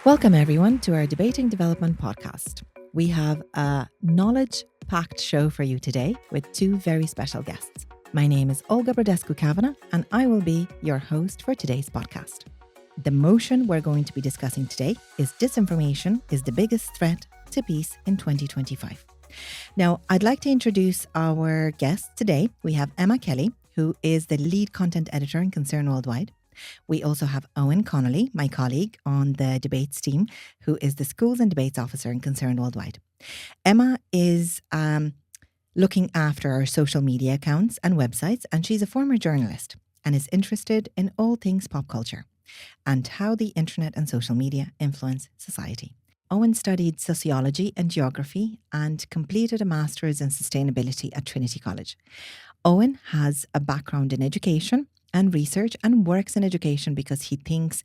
Welcome, everyone, to our Debating Development podcast. We have a knowledge packed show for you today with two very special guests. My name is Olga Brodescu-Kavanagh, and I will be your host for today's podcast. The motion we're going to be discussing today is Disinformation is the biggest threat to peace in 2025. Now, I'd like to introduce our guests today. We have Emma Kelly, who is the lead content editor in Concern Worldwide. We also have Eoghan Connolly, my colleague on the debates team, who is the Schools and Debates Officer in Concern Worldwide. Emma is looking after our social media accounts and websites, and she's a former journalist and is interested in all things pop culture and how the internet and social media influence society. Eoghan studied sociology and geography and completed a master's in sustainability at Trinity College. Eoghan has a background in education and research and works in education because he thinks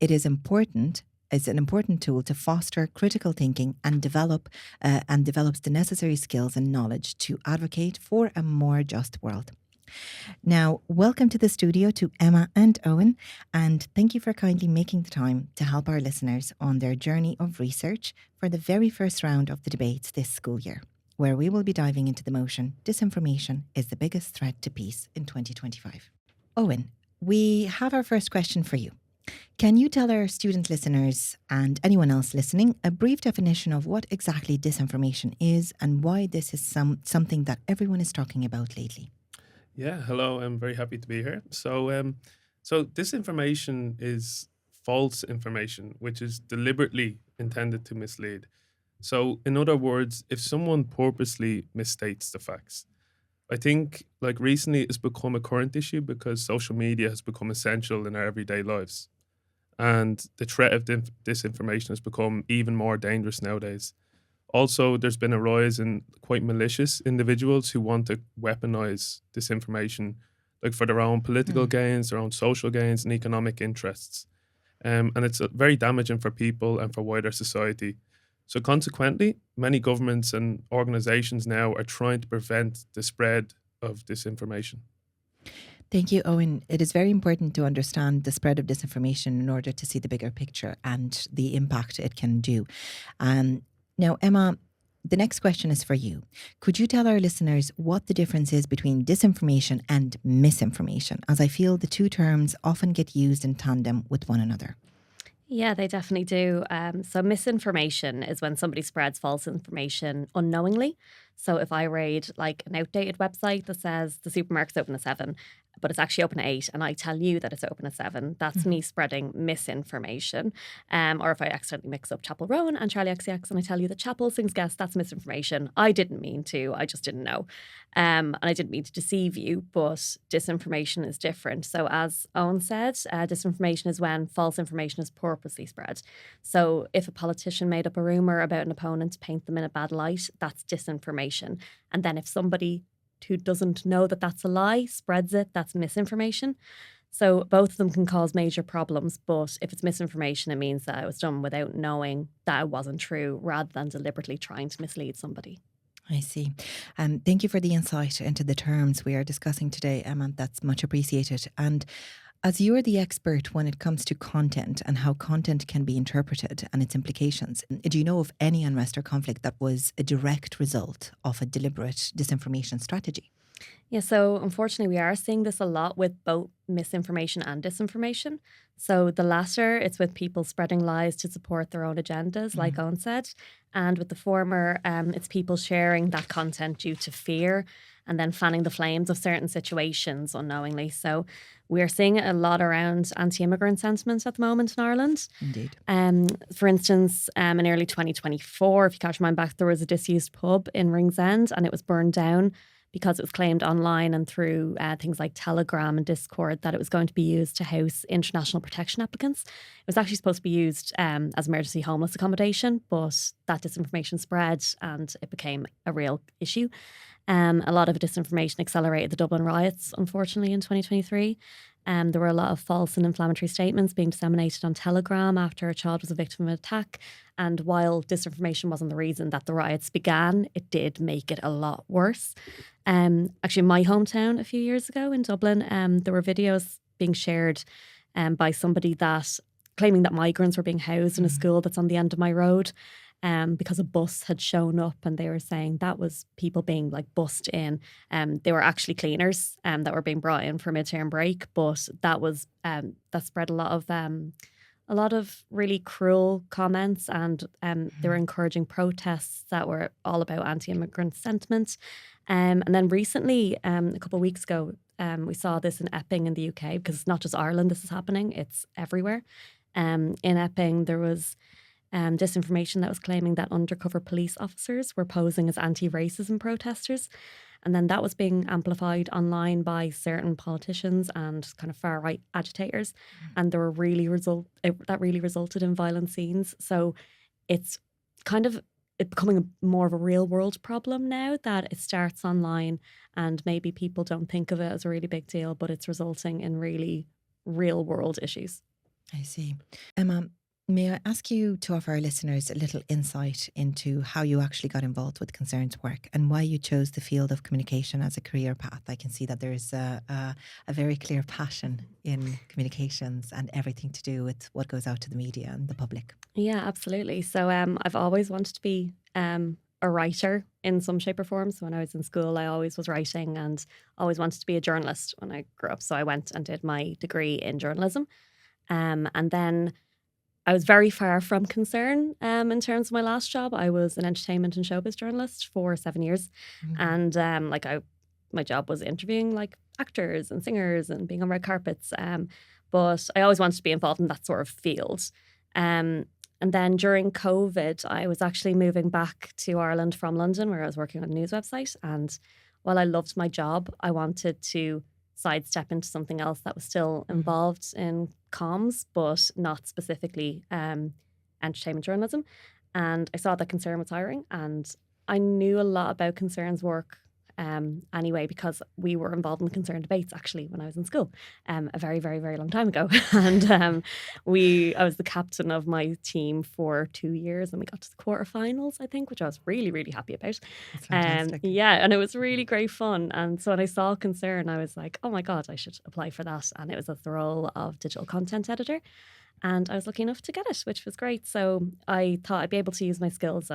it's an important tool to foster critical thinking and develops the necessary skills and knowledge to advocate for a more just world. Now, welcome to the studio to Emma and Eoghan, and thank you for kindly making the time to help our listeners on their journey of research for the very first round of the debates this school year, where we will be diving into the motion, Disinformation is the biggest threat to peace in 2025. Eoghan, we have our first question for you. Can you tell our student listeners and anyone else listening a brief definition of what exactly disinformation is and why this is something that everyone is talking about lately? Yeah, hello. I'm very happy to be here. So disinformation is false information, which is deliberately intended to mislead. So, in other words, if someone purposely misstates the facts, I think like recently it's become a current issue because social media has become essential in our everyday lives. And the threat of disinformation has become even more dangerous nowadays. Also, there's been a rise in quite malicious individuals who want to weaponize disinformation, like for their own political gains, their own social gains, and economic interests. And it's very damaging for people and for wider society. So consequently, many governments and organizations now are trying to prevent the spread of disinformation. Thank you, Eoghan. It is very important to understand the spread of disinformation in order to see the bigger picture and the impact it can do. Now, Emma, the next question is for you. Could you tell our listeners what the difference is between disinformation and misinformation, as I feel the two terms often get used in tandem with one another? Yeah, they definitely do. So misinformation is when somebody spreads false information unknowingly. So if I read like an outdated website that says the supermarket's open at 7, but it's actually open at 8, and I tell you that it's open at 7, that's me spreading misinformation. Or if I accidentally mix up Chapel Rowan and Charlie XCX and I tell you that Chapel sings guest, that's misinformation. I didn't mean to, I just didn't know. And I didn't mean to deceive you, but disinformation is different. So as Eoghan said, disinformation is when false information is purposely spread. So if a politician made up a rumour about an opponent to paint them in a bad light, that's disinformation. And then if somebody who doesn't know that that's a lie spreads it, that's misinformation. So both of them can cause major problems, but if it's misinformation, it means that it was done without knowing that it wasn't true rather than deliberately trying to mislead somebody. I see. Thank you for the insight into the terms we are discussing today, Emma. That's much appreciated. And as you're the expert when it comes to content and how content can be interpreted and its implications, do you know of any unrest or conflict that was a direct result of a deliberate disinformation strategy? Yeah, so unfortunately, we are seeing this a lot with both misinformation and disinformation. So the latter, it's with people spreading lies to support their own agendas, like Eoghan said. And with the former, it's people sharing that content due to fear and then fanning the flames of certain situations unknowingly. So we're seeing it a lot around anti-immigrant sentiment at the moment in Ireland. Indeed. For instance, in early 2024, if you catch your mind back, there was a disused pub in Ringsend and it was burned down because it was claimed online and through things like Telegram and Discord that it was going to be used to house international protection applicants. It was actually supposed to be used as emergency homeless accommodation, but that disinformation spread and it became a real issue. A lot of disinformation accelerated the Dublin riots, unfortunately, in 2023. There were a lot of false and inflammatory statements being disseminated on Telegram after a child was a victim of an attack. And while disinformation wasn't the reason that the riots began, it did make it a lot worse. Actually, in my hometown a few years ago in Dublin, there were videos being shared by somebody that claiming that migrants were being housed in a school that's on the end of my road. Because a bus had shown up, and they were saying that was people being like bussed in. They were actually cleaners that were being brought in for midterm break, but that was that spread a lot of really cruel comments, and they were encouraging protests that were all about anti-immigrant sentiment. And then recently, a couple of weeks ago, we saw this in Epping in the UK, because it's not just Ireland this is happening, it's everywhere. In Epping, there was disinformation that was claiming that undercover police officers were posing as anti-racism protesters. And then that was being amplified online by certain politicians and kind of far-right agitators. And there were that really resulted in violent scenes. So it's kind of becoming more of a real-world problem now, that it starts online and maybe people don't think of it as a really big deal, but it's resulting in really real-world issues. I see. Emma, may I ask you to offer our listeners a little insight into how you actually got involved with Concern's work and why you chose the field of communication as a career path? I can see that there's a very clear passion in communications and everything to do with what goes out to the media and the public. Yeah, absolutely. So I've always wanted to be a writer in some shape or form. So when I was in school, I always was writing and always wanted to be a journalist when I grew up. So I went and did my degree in journalism. And then I was very far from Concern in terms of my last job. I was an entertainment and showbiz journalist for 7 years. And my job was interviewing like actors and singers and being on red carpets. But I always wanted to be involved in that sort of field. And then during COVID, I was actually moving back to Ireland from London, where I was working on a news website. And while I loved my job, I wanted to sidestep into something else that was still involved in comms, but not specifically entertainment journalism. And I saw that Concern was hiring, and I knew a lot about Concern's work anyway, because we were involved in the Concern debates actually when I was in school a very, very, very long time ago. And I was the captain of my team for 2 years, and we got to the quarterfinals, I think, which I was really, really happy about. That's fantastic. Yeah, and it was really great fun. And so when I saw Concern, I was like, oh my God, I should apply for that. And it was at the role of digital content editor. And I was lucky enough to get it, which was great. So I thought I'd be able to use my skills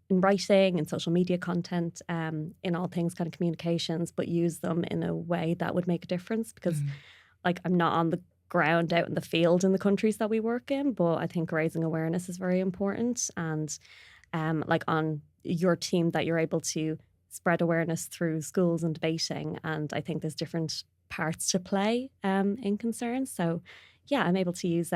in writing and social media content, in all things kind of communications, but use them in a way that would make a difference, because like I'm not on the ground out in the field in the countries that we work in, but I think raising awareness is very important. And like on your team, that you're able to spread awareness through schools and debating. And I think there's different parts to play in Concern. So yeah, I'm able to use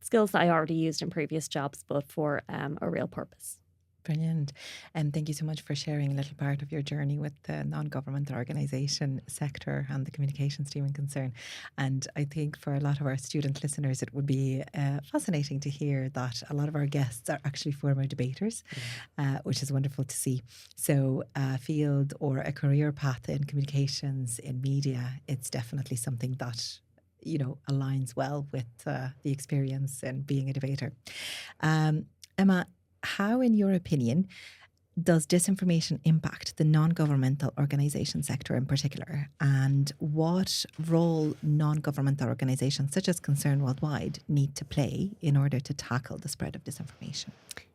skills that I already used in previous jobs, but for a real purpose. Brilliant. And thank you so much for sharing a little part of your journey with the non-government organisation sector and the communications team in Concern. And I think for a lot of our student listeners, it would be fascinating to hear that a lot of our guests are actually former debaters, which is wonderful to see. So a field or a career path in communications, in media, it's definitely something that aligns well with the experience in being a debater. Emma, how, in your opinion, does disinformation impact the non-governmental organisation sector in particular? And what role non-governmental organisations such as Concern Worldwide need to play in order to tackle the spread of disinformation?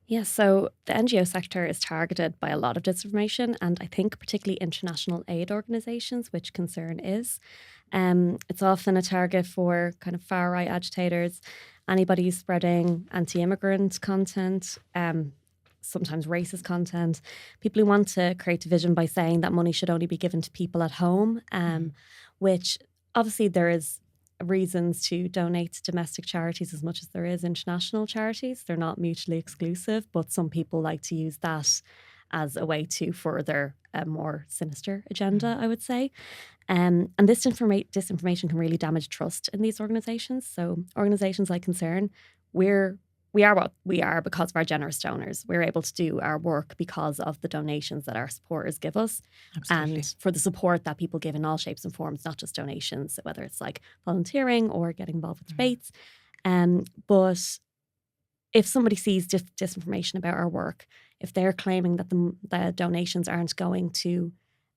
Yeah, so the NGO sector is targeted by a lot of disinformation, and I think particularly international aid organisations, which Concern is. It's often a target for kind of far-right agitators, anybody who's spreading anti-immigrant content, sometimes racist content, people who want to create division by saying that money should only be given to people at home, which obviously there is reasons to donate to domestic charities as much as there is international charities. They're not mutually exclusive, but some people like to use that as a way to further a more sinister agenda, I would say. And this disinformation can really damage trust in these organisations. So organisations like Concern, we are what we are because of our generous donors. We're able to do our work because of the donations that our supporters give us. Absolutely. And for the support that people give in all shapes and forms, not just donations, whether it's like volunteering or getting involved with debates. But if somebody sees disinformation about our work, if they're claiming that the donations aren't going to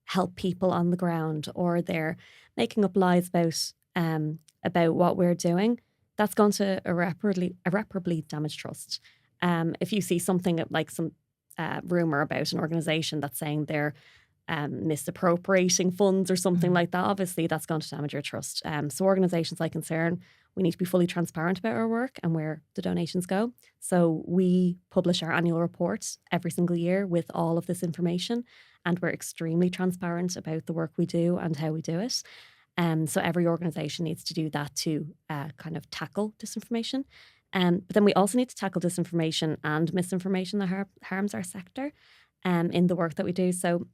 help people on the ground, or they're making up lies about what we're doing, that's going to irreparably damage trust. If you see something like some rumor about an organization that's saying they're misappropriating funds or something like that, obviously that's going to damage your trust. So organisations like Concern, we need to be fully transparent about our work and where the donations go. So we publish our annual reports every single year with all of this information, and we're extremely transparent about the work we do and how we do it. So every organisation needs to do that to kind of tackle disinformation. But then we also need to tackle disinformation and misinformation that harms our sector in the work that we do. So,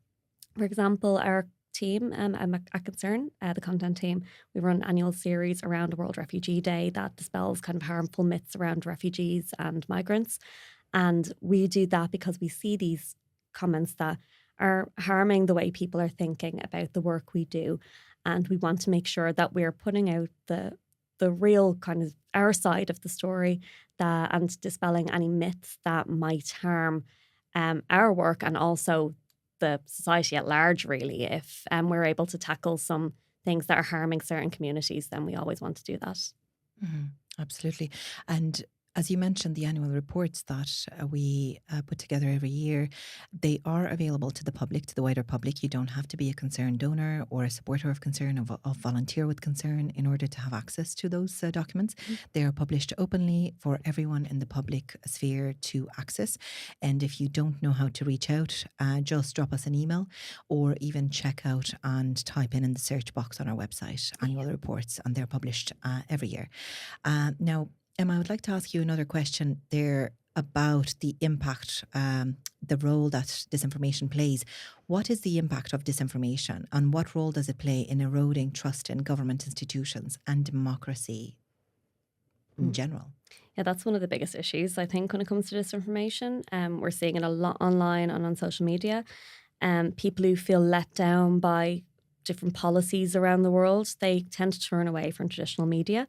for example, our team at Concern, the content team, we run an annual series around World Refugee Day that dispels kind of harmful myths around refugees and migrants. And we do that because we see these comments that are harming the way people are thinking about the work we do. And we want to make sure that we're putting out the real kind of our side of the story and dispelling any myths that might harm our work and also the society at large, really. If we're able to tackle some things that are harming certain communities, then we always want to do that. Absolutely. And as you mentioned, the annual reports that we put together every year, they are available to the public, to the wider public. You don't have to be a Concern donor or a supporter of Concern or volunteer with Concern in order to have access to those documents. They are published openly for everyone in the public sphere to access. And if you don't know how to reach out, just drop us an email or even check out and type in the search box on our website, annual reports, and they're published every year. Now, Emma, I would like to ask you another question there about the impact, the role that disinformation plays. What is the impact of disinformation and what role does it play in eroding trust in government institutions and democracy in general? Yeah, that's one of the biggest issues, I think, when it comes to disinformation. We're seeing it a lot online and on social media. People who feel let down by different policies around the world, they tend to turn away from traditional media.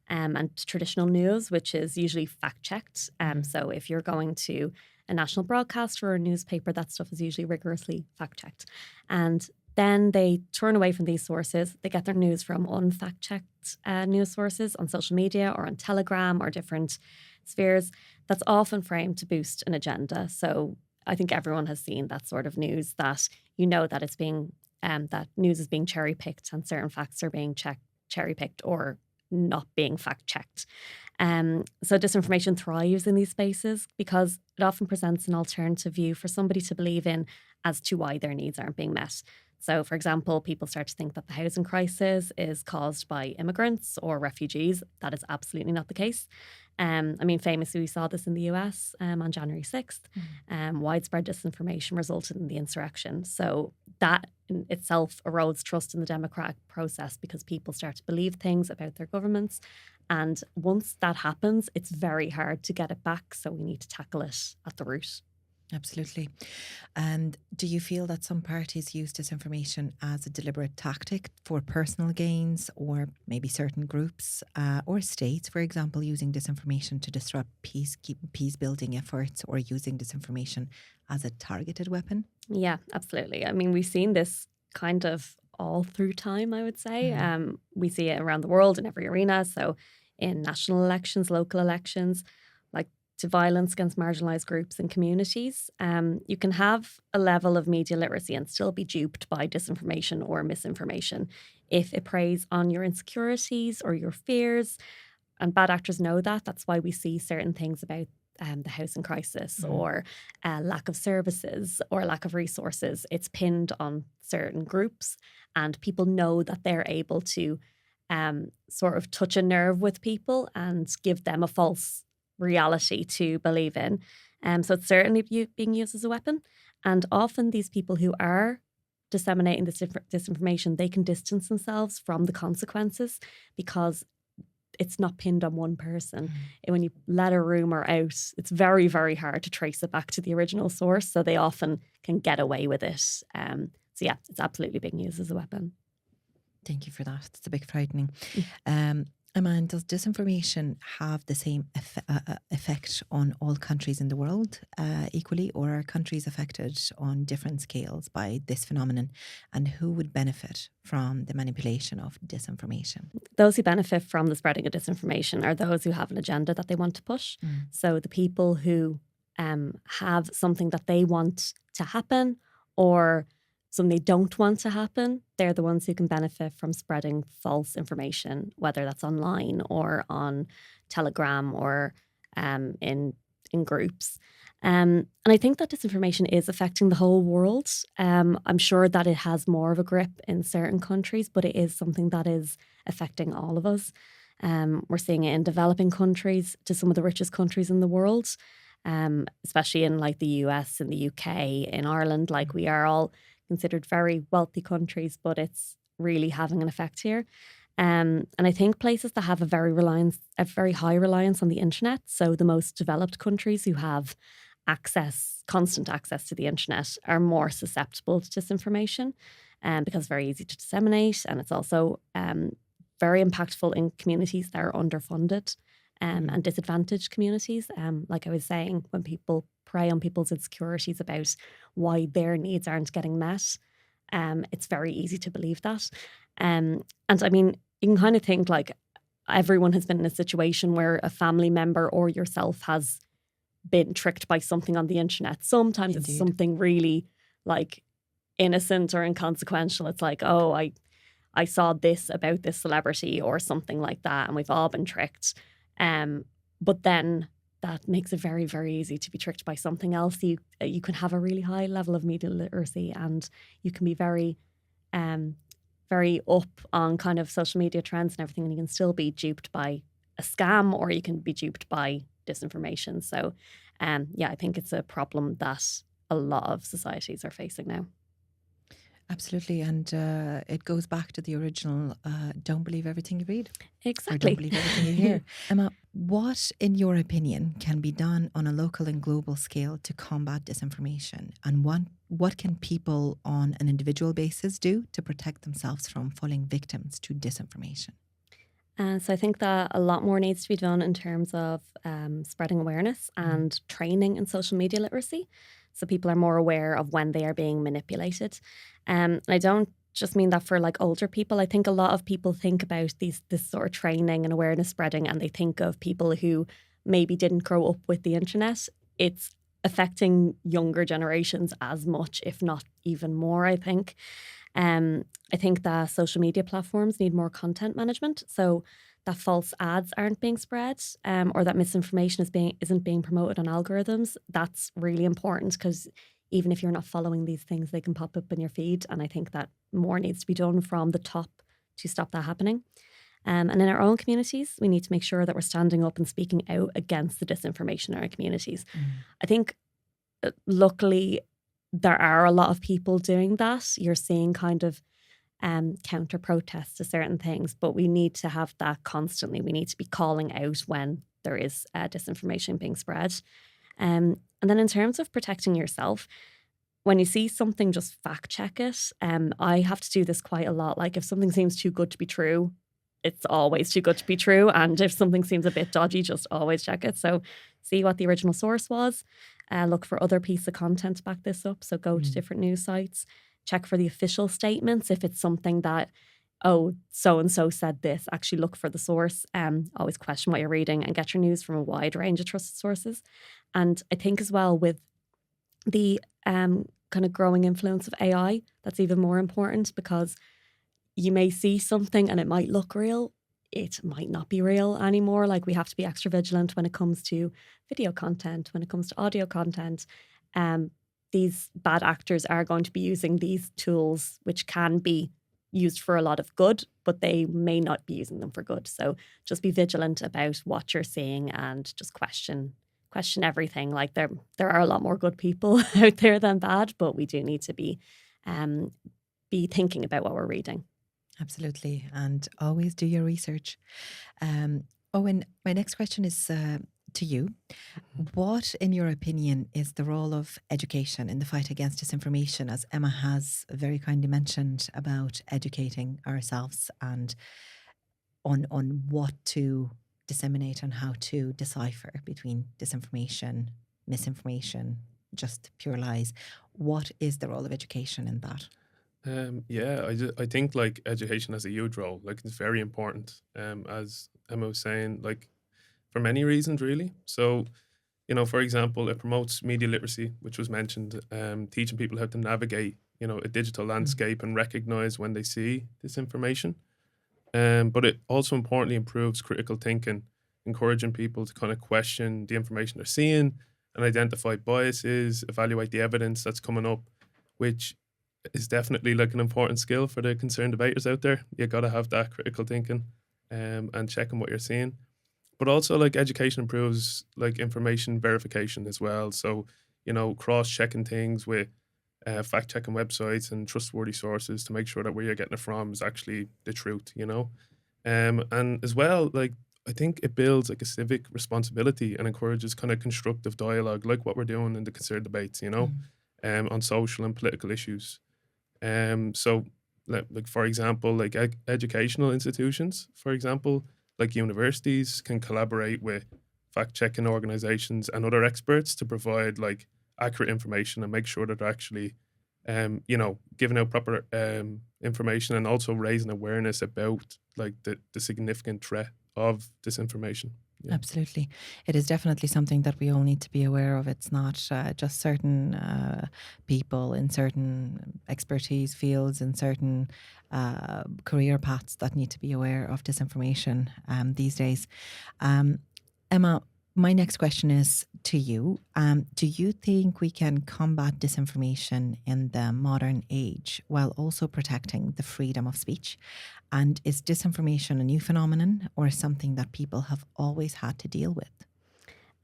And traditional news, which is usually fact-checked. So if you're going to a national broadcaster or a newspaper, that stuff is usually rigorously fact-checked. And then they turn away from these sources. They get their news from unfact-checked news sources on social media or on Telegram or different spheres. That's often framed to boost an agenda. So I think everyone has seen that sort of news that you know that it's being, that news is being cherry-picked and certain facts are being cherry-picked or not being fact-checked. So disinformation thrives in these spaces because it often presents an alternative view for somebody to believe in as to why their needs aren't being met. So, for example, people start to think that the housing crisis is caused by immigrants or refugees. That is absolutely not the case. Famously, we saw this in the US on January 6th. Widespread disinformation resulted in the insurrection. So that in itself erodes trust in the democratic process because people start to believe things about their governments. And once that happens, it's very hard to get it back. So we need to tackle it at the root. Absolutely. And do you feel that some parties use disinformation as a deliberate tactic for personal gains, or maybe certain groups or states, for example, using disinformation to disrupt peace-building efforts or using disinformation as a targeted weapon? Yeah, absolutely. I mean, we've seen this kind of all through time, I would say. We see it around the world in every arena. So in national elections, local elections, like to violence against marginalised groups and communities. You can have a level of media literacy and still be duped by disinformation or misinformation if it preys on your insecurities or your fears. And bad actors know that. That's why we see certain things about the housing crisis or lack of services or lack of resources. It's pinned on certain groups and people know that they're able to sort of touch a nerve with people and give them a false reality to believe in. So it's certainly being used as a weapon. And often these people who are disseminating this disinformation, they can distance themselves from the consequences because it's not pinned on one person. And when you let a rumour out, it's very, very hard to trace it back to the original source. So they often can get away with it. So yeah, it's absolutely being used as a weapon. Thank you for that. It's a bit frightening. And does disinformation have the same effect on all countries in the world equally, or are countries affected on different scales by this phenomenon? And who would benefit from the manipulation of disinformation? Those who benefit from the spreading of disinformation are those who have an agenda that they want to push. So the people who have something that they want to happen or something they don't want to happen, they're the ones who can benefit from spreading false information, whether that's online or on Telegram or in groups. And I think that disinformation is affecting the whole world. I'm sure that it has more of a grip in certain countries, but it is something that is affecting all of us. We're seeing it in developing countries to some of the richest countries in the world, especially in like the US, in the UK, in Ireland. Like we are all considered very wealthy countries, but it's really having an effect here. And I think places that have a very high reliance on the internet, so the most developed countries who have constant access to the internet, are more susceptible to disinformation, because it's very easy to disseminate, and it's also very impactful in communities that are underfunded and disadvantaged communities. Like I was saying, when people prey on people's insecurities about why their needs aren't getting met, it's very easy to believe that. And I mean, you can kind of think like everyone has been in a situation where a family member or yourself has been tricked by something on the internet. Sometimes Indeed. It's something really like innocent or inconsequential. It's like, oh, I saw this about this celebrity or something like that, and we've all been tricked. But then that makes it very, very easy to be tricked by something else. You can have a really high level of media literacy, and you can be very, very up on kind of social media trends and everything, and you can still be duped by a scam, or you can be duped by disinformation. So, yeah, I think it's a problem that a lot of societies are facing now. Absolutely. And it goes back to the original don't believe everything you read. Exactly. Or don't believe everything you hear. Emma, what, in your opinion, can be done on a local and global scale to combat disinformation? And what can people on an individual basis do to protect themselves from falling victims to disinformation? So I think that a lot more needs to be done in terms of spreading awareness and training in social media literacy, so people are more aware of when they are being manipulated. I don't just mean that for like older people. I think a lot of people think about this sort of training and awareness spreading, and they think of people who maybe didn't grow up with the internet. It's affecting younger generations as much, if not even more, I think. I think that social media platforms need more content management, so that false ads aren't being spread, or that misinformation isn't being promoted on algorithms. That's really important, because even if you're not following these things, they can pop up in your feed. And I think that more needs to be done from the top to stop that happening. And in our own communities, we need to make sure that we're standing up and speaking out against the disinformation in our communities. I think, luckily, there are a lot of people doing that. You're seeing kind of counter protests to certain things, but we need to have that constantly. We need to be calling out when there is disinformation being spread. And then in terms of protecting yourself, when you see something, just fact check it. I have to do this quite a lot. Like if something seems too good to be true, it's always too good to be true. And if something seems a bit dodgy, just always check it. So see what the original source was. Look for other pieces of content to back this up. So go to different news sites. Check for the official statements. If it's something that, oh, so-and-so said this, actually look for the source. Always question what you're reading and get your news from a wide range of trusted sources. And I think as well with the kind of growing influence of AI, that's even more important, because you may see something and it might look real. It might not be real anymore. Like we have to be extra vigilant when it comes to video content, when it comes to audio content. These bad actors are going to be using these tools, which can be used for a lot of good, but they may not be using them for good. So just be vigilant about what you're seeing and just question everything. Like there are a lot more good people out there than bad, but we do need to be thinking about what we're reading. Absolutely. And always do your research. Owen, my next question is to you. What, in your opinion, is the role of education in the fight against disinformation, as Emma has very kindly mentioned about educating ourselves and on what to disseminate and how to decipher between disinformation, misinformation, just pure lies. What is the role of education in that? I think like education has a huge role. Like it's very important. As Emma was saying, like for many reasons, really. So, for example, it promotes media literacy, which was mentioned, teaching people how to navigate, a digital landscape and recognize when they see disinformation. But it also importantly improves critical thinking, encouraging people to kind of question the information they're seeing and identify biases, evaluate the evidence that's coming up, which is definitely like an important skill for the concerned debaters out there. You got to have that critical thinking, and checking what you're seeing. But also, like education improves like information verification as well. So, cross checking things with fact checking websites and trustworthy sources to make sure that where you're getting it from is actually the truth. And as well, like I think it builds like a civic responsibility and encourages kind of constructive dialogue, like what we're doing in the concerned debates, on social and political issues. So, like for example, like educational institutions, for example, like universities can collaborate with fact checking organizations and other experts to provide like accurate information and make sure that they're actually, giving out proper information and also raising awareness about like the significant threat of disinformation. Yeah. Absolutely. It is definitely something that we all need to be aware of. It's not just certain people in certain expertise fields and certain career paths that need to be aware of disinformation these days. Emma, my next question is to you. Do you think we can combat disinformation in the modern age while also protecting the freedom of speech? And is disinformation a new phenomenon or something that people have always had to deal with?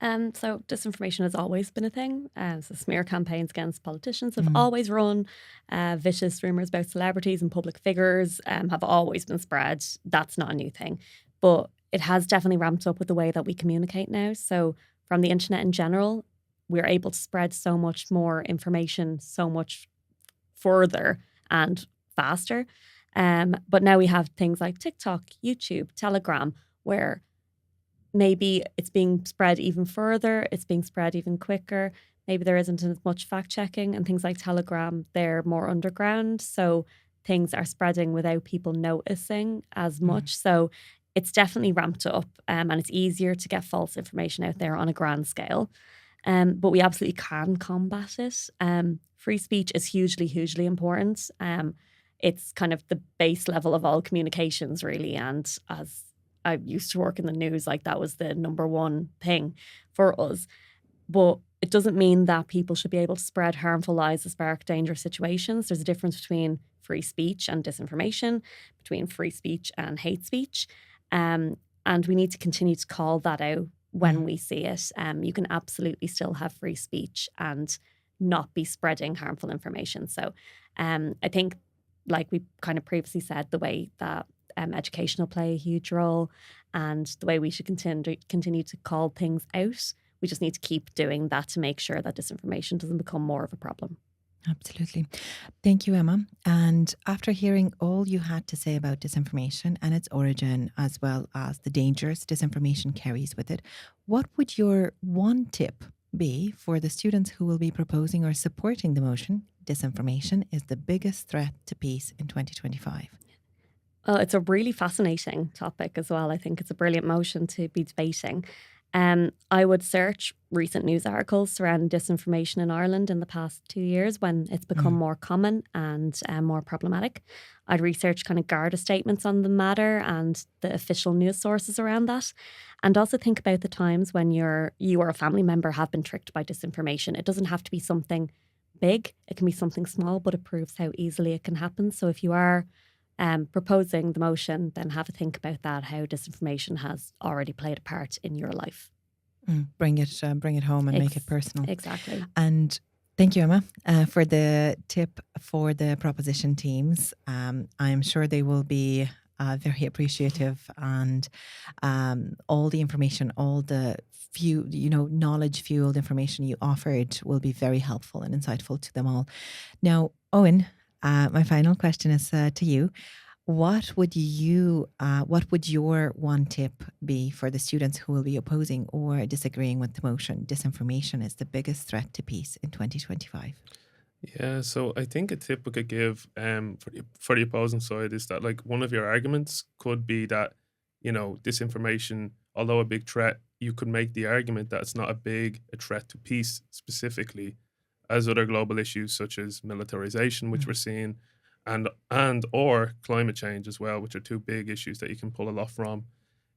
So disinformation has always been a thing. So smear campaigns against politicians have always run. Vicious rumours about celebrities and public figures have always been spread. That's not a new thing. But it has definitely ramped up with the way that we communicate now. So from the internet in general, we're able to spread so much more information, so much further and faster. But now we have things like TikTok, YouTube, Telegram, where maybe it's being spread even further, it's being spread even quicker. Maybe there isn't as much fact checking, and things like Telegram, they're more underground. So things are spreading without people noticing as much. So it's definitely ramped up, and it's easier to get false information out there on a grand scale. But we absolutely can combat it. Free speech is hugely, hugely important. It's kind of the base level of all communications, really. And as I used to work in the news, like that was the number one thing for us. But it doesn't mean that people should be able to spread harmful lies to spark dangerous situations. There's a difference between free speech and disinformation, between free speech and hate speech. And we need to continue to call that out when we see it. You can absolutely still have free speech and not be spreading harmful information. So I think, like we kind of previously said, the way that education will play a huge role and the way we should continue to call things out. We just need to keep doing that to make sure that disinformation doesn't become more of a problem. Absolutely. Thank you, Emma. And after hearing all you had to say about disinformation and its origin, as well as the dangers disinformation carries with it, what would your one tip be for the students who will be proposing or supporting the motion, disinformation is the biggest threat to peace in 2025? Well, it's a really fascinating topic as well. I think it's a brilliant motion to be debating. I would search recent news articles surrounding disinformation in Ireland in the past 2 years when it's become more common and more problematic. I'd research kind of Garda statements on the matter and the official news sources around that. And also think about the times when you or a family member have been tricked by disinformation. It doesn't have to be something big. It can be something small, but it proves how easily it can happen. So if you are proposing the motion, then have a think about that, how disinformation has already played a part in your life. Bring it home and make it personal. Exactly. And thank you, Emma, for the tip for the proposition teams. I'm sure they will be very appreciative, and all the information, all the knowledge-fueled information you offered will be very helpful and insightful to them all. Now, Eoghan, my final question is to you. What would your one tip be for the students who will be opposing or disagreeing with the motion? Disinformation is the biggest threat to peace in 2025. Yeah, so I think a tip we could give for the opposing side is that like one of your arguments could be that, disinformation, although a big threat, you could make the argument that it's not a threat to peace specifically, as other global issues such as militarization, which we're seeing, and or climate change as well, which are two big issues that you can pull a lot from.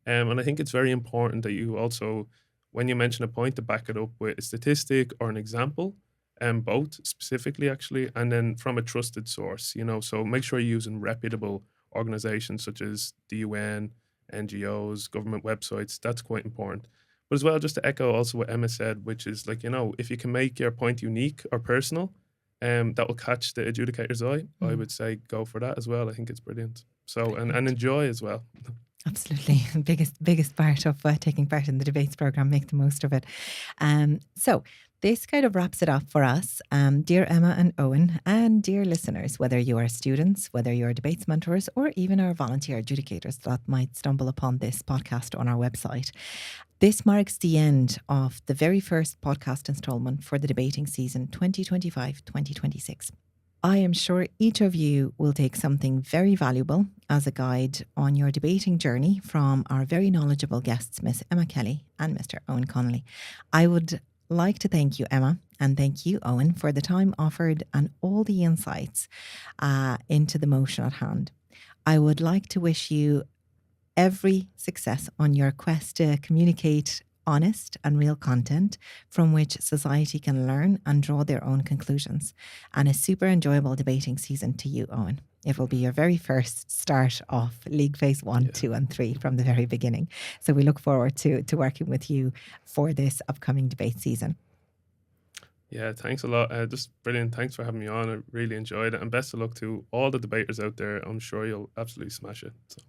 And I think it's very important that you also, when you mention a point, to back it up with a statistic or an example, both specifically actually, and then from a trusted source. So make sure you're using reputable organizations such as the UN, NGOs, government websites. That's quite important. But as well, just to echo also what Emma said, which is like, if you can make your point unique or personal, that will catch the adjudicator's eye. I would say go for that as well. I think it's brilliant. So, and enjoy as well. Absolutely. Biggest part of taking part in the debates programme, make the most of it. So this kind of wraps it up for us. Dear Emma and Eoghan, and dear listeners, whether you are students, whether you are debates mentors, or even our volunteer adjudicators that might stumble upon this podcast on our website, this marks the end of the very first podcast instalment for the debating season 2025-2026. I am sure each of you will take something very valuable as a guide on your debating journey from our very knowledgeable guests, Miss Emma Kelly and Mr. Eoghan Connolly. I would like to thank you, Emma, and thank you, Eoghan, for the time offered and all the insights into the motion at hand. I would like to wish you every success on your quest to communicate honest and real content from which society can learn and draw their own conclusions. And a super enjoyable debating season to you, Eoghan. It will be your very first start off League Phase 1, 2 and 3 from the very beginning. So we look forward to working with you for this upcoming debate season. Yeah, thanks a lot. Just brilliant. Thanks for having me on. I really enjoyed it. And best of luck to all the debaters out there. I'm sure you'll absolutely smash it. So.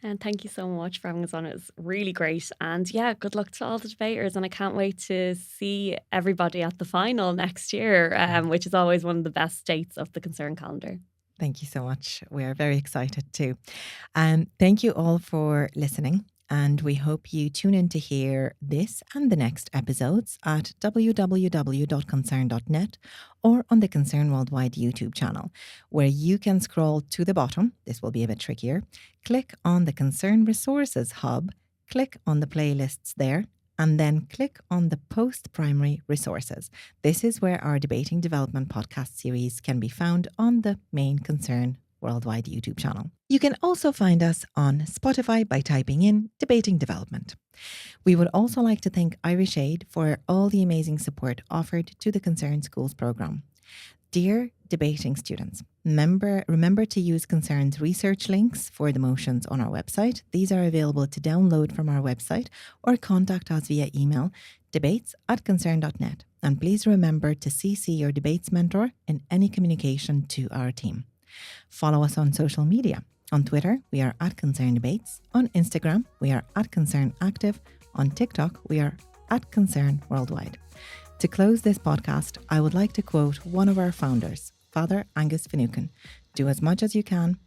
And thank you so much for having us on. It was really great. And yeah, good luck to all the debaters. And I can't wait to see everybody at the final next year, which is always one of the best dates of the Concern calendar. Thank you so much. We are very excited too. Thank you all for listening. And we hope you tune in to hear this and the next episodes at www.concern.net or on the Concern Worldwide YouTube channel, where you can scroll to the bottom. This will be a bit trickier. Click on the Concern Resources Hub, click on the playlists there, and then click on the post-primary resources. This is where our Debating Development podcast series can be found on the main Concern Worldwide YouTube channel. You can also find us on Spotify by typing in Debating Development. We would also like to thank Irish Aid for all the amazing support offered to the Concern Schools programme. Dear debating students, remember to use Concern's research links for the motions on our website. These are available to download from our website or contact us via email, debates@concern.net. And please remember to CC your debates mentor in any communication to our team. Follow us on social media. On Twitter, we are @ConcernDebates. On Instagram, we are @ConcernActive. On TikTok, we are @ConcernWorldwide. To close this podcast, I would like to quote one of our founders, Father Angus Finucane. Do as much as you can,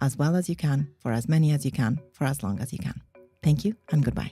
as well as you can, for as many as you can, for as long as you can. Thank you and goodbye.